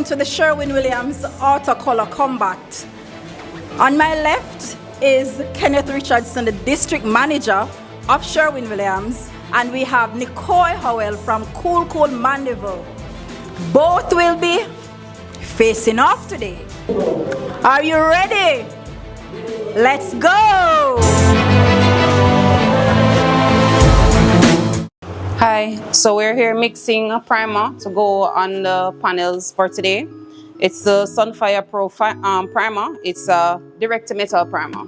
welcome to the Sherwin-Williams Autocolor Combat. On my left is Kenneth Richardson, the District Manager of Sherwin-Williams, and we have Nickoy Howell from Cool Mandeville. Both will be facing off today. Are you ready? Let's go! Hi, so we're here mixing a primer to go on the panels for today. It's the Sunfire Pro primer. It's a direct metal primer.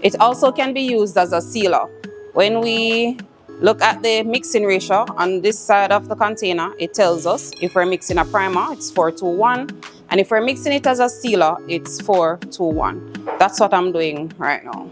It also can be used as a sealer. When we look at the mixing ratio on this side of the container, it tells us if we're mixing a primer, it's 4:1, and if we're mixing it as a sealer, it's 4:1. That's what I'm doing right now.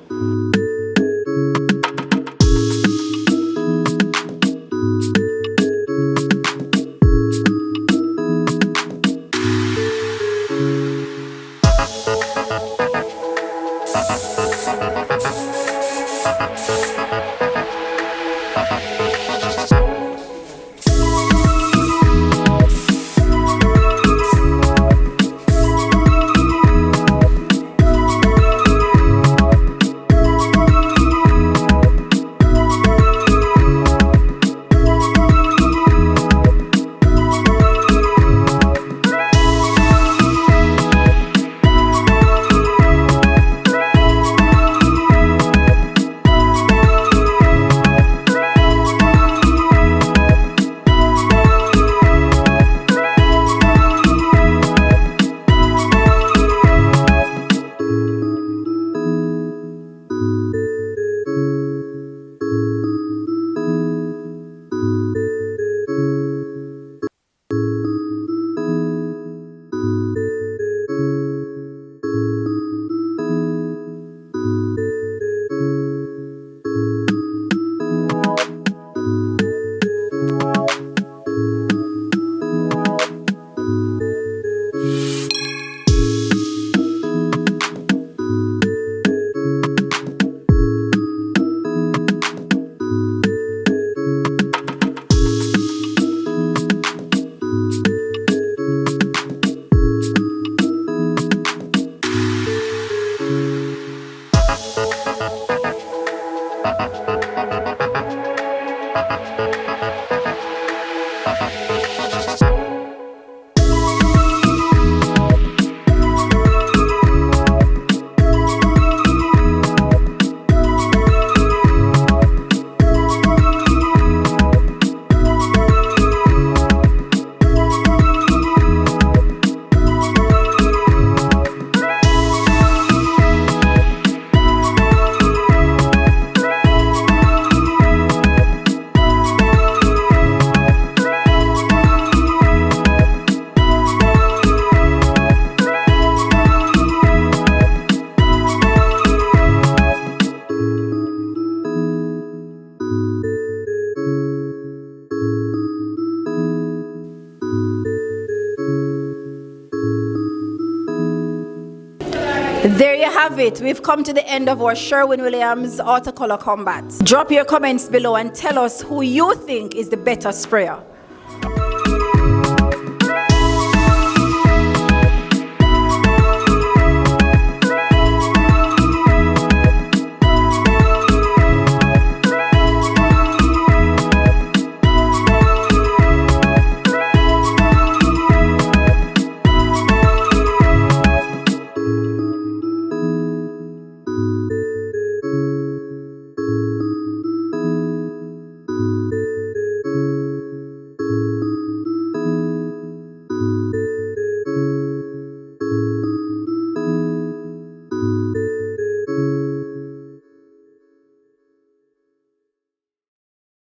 There you have it. We've come to the end of our Sherwin-Williams Autocolor Combat. Drop your comments below and tell us who you think is the better sprayer.